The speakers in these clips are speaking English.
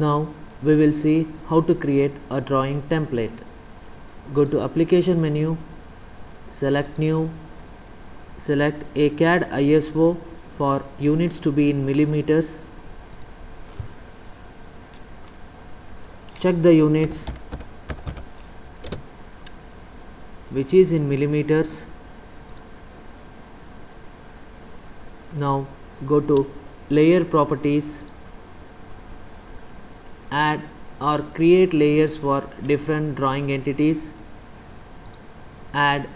Now we will see how to create a drawing template. Go to application menu, select new, select a CAD ISO for units to be in millimeters. Check the units which is in millimeters. Now go to layer properties, add or create layers for different drawing entities. Add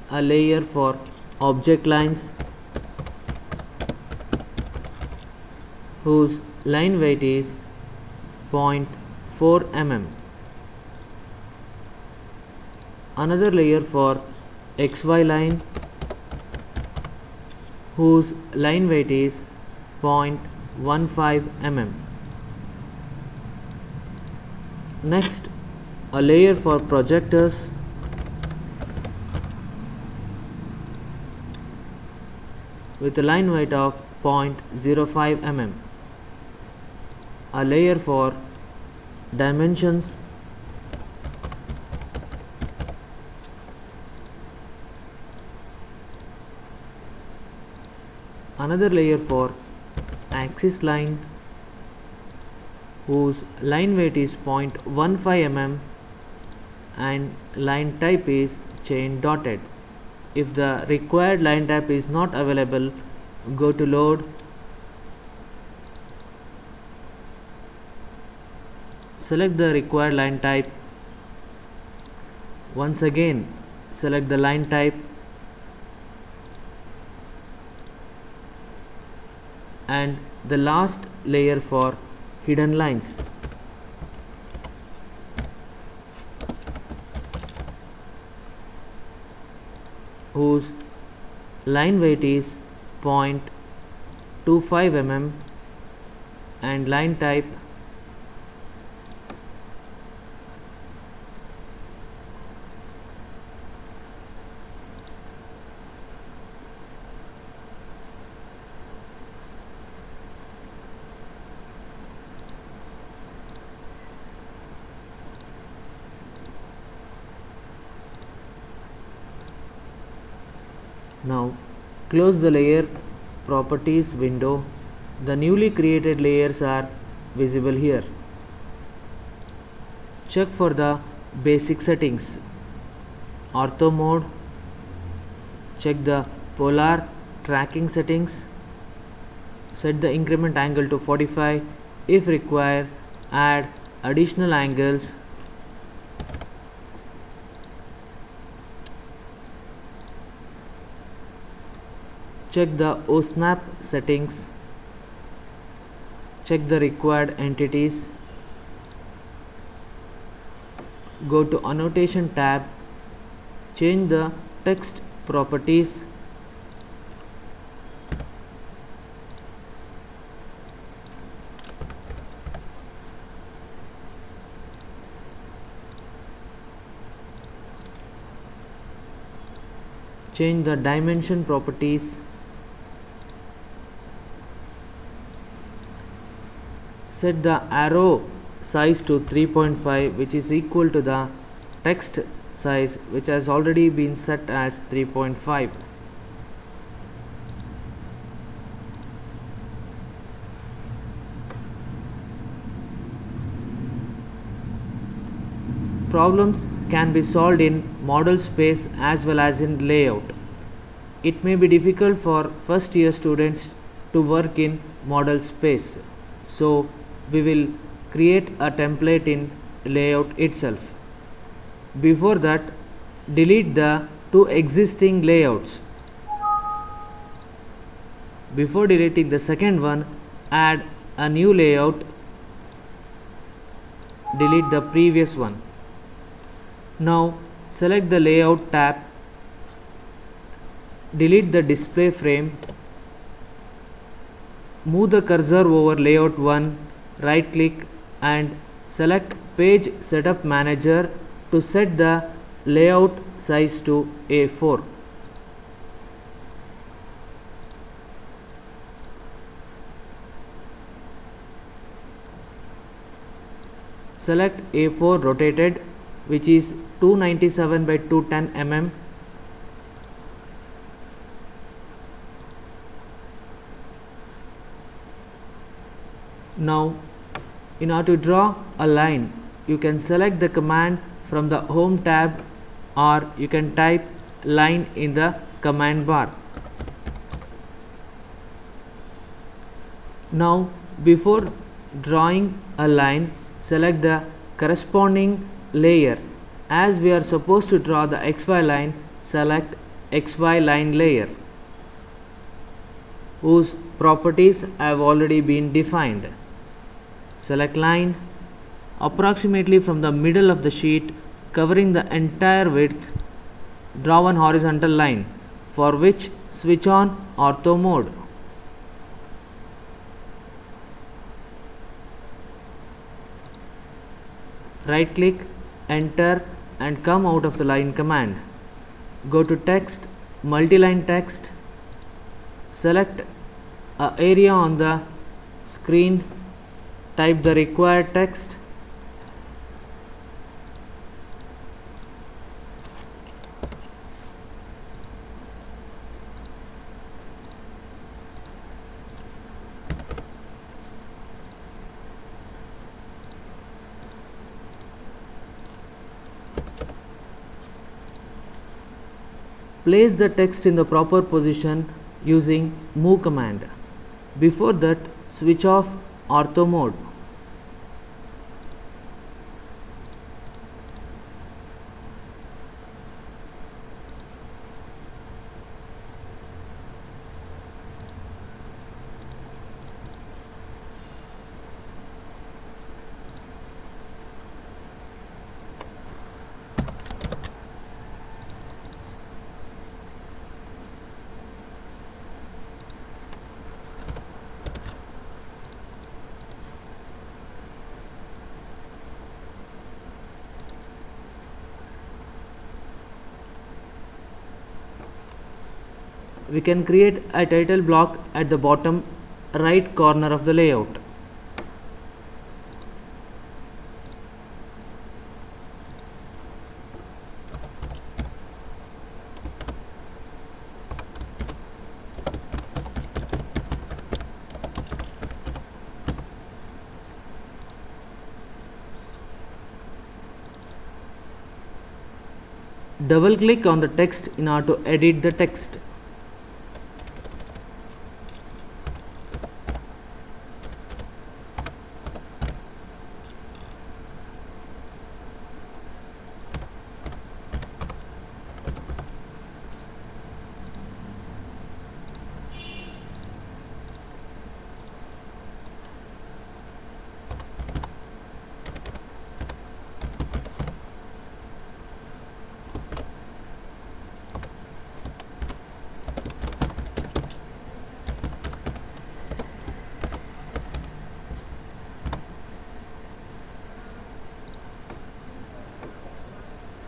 a layer for object lines whose line weight is 0.4 mm. Another layer for XY line whose line weight is 0.15 mm. Next, a layer for projectors with a line weight of 0.05 mm. A layer for dimensions another layer for axis line whose line weight is 0.15 mm and line type is chain dotted. If the required line type is not available, go to load, select the required line type. Once again select the line type and the last layer for hidden lines. Whose line weight is 0.25 mm and line type Now close the layer properties window. The newly created layers are visible here. Check for the basic settings. Ortho mode. Check the polar tracking settings. Set the increment angle to 45. If required, add additional angles. Check the OSNAP settings. Check the required entities. Go to Annotation tab. Change the text properties. Change the dimension properties. Set the arrow size to 3.5, which is equal to the text size, which has already been set as 3.5. Problems can be solved in model space as well as in layout. It may be difficult for first year students to work in model space, so we will create a template in layout itself. Before that, delete the two existing layouts. Before deleting the second one, add a new layout. Delete the previous one. Now select the layout tab. Delete the display frame. Move the cursor over layout 1. Right click and select Page Setup Manager to set the layout size to A4. Select A4 rotated, which is 297 by 210 mm. Now, in order to draw a line, you can select the command from the Home tab, or you can type line in the command bar. Now, before drawing a line, select the corresponding layer. As we are supposed to draw the XY line, select XY line layer, whose properties have already been defined. Select line approximately from the middle of the sheet, covering the entire width. Draw one horizontal line, for which switch on ortho mode. Right click, enter, and come out of the line command. Go to text, multi-line text, select an area on the screen, type the required text. Place the text in the proper position using move command. Before that, switch off ortho mode. We can create a title block at the bottom right corner of the layout. Double click on the text in order to edit the text.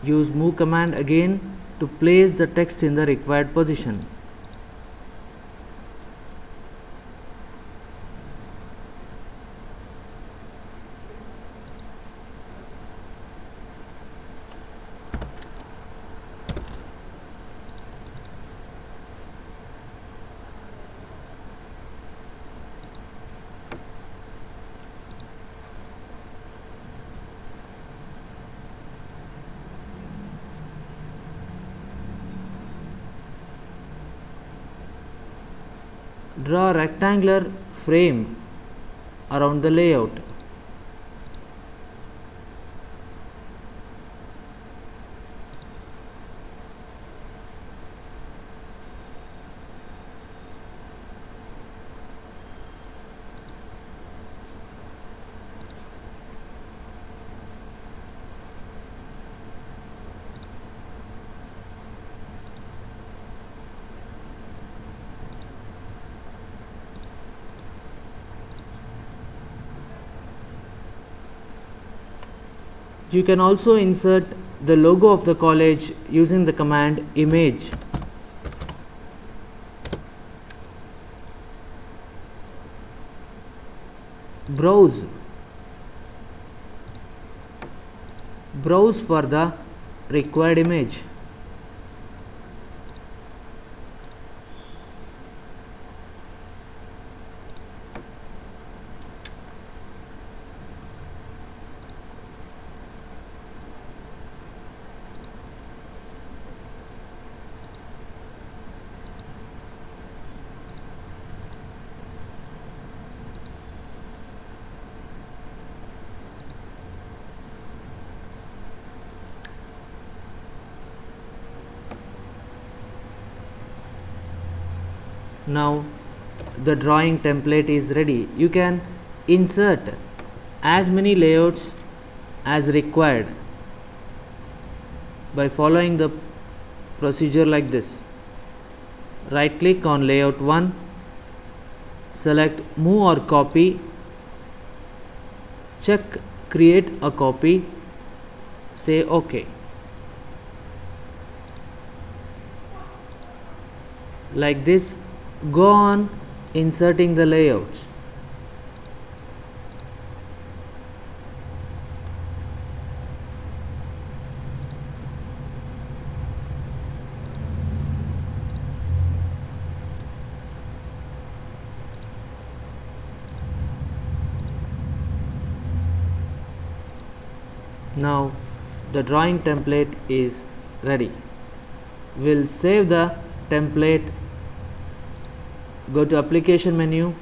Use move command again to place the text in the required position. Draw a rectangular frame around the layout. You can also insert the logo of the college using the command image. Browse. browse for the required image. Now the drawing template is ready. You can insert as many layouts as required by following the procedure like this. Right click on layout 1, select move or copy, check create a copy, say OK. Like this, go on inserting the layouts. Now the drawing template is ready. We'll save the template. Go to application menu,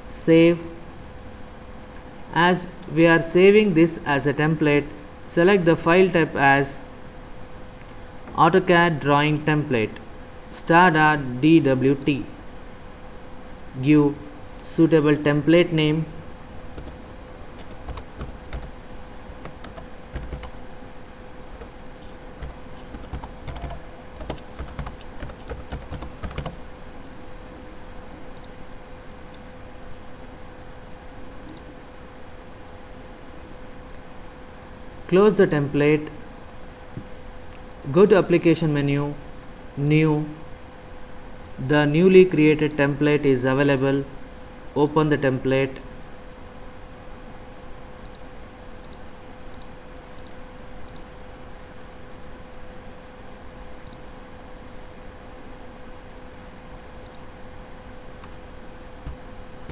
save. As we are saving this as a template, select the file type as AutoCAD drawing template star.dwt. Give suitable template name. Close the template, go to application menu, new. The newly created template is available. Open the template.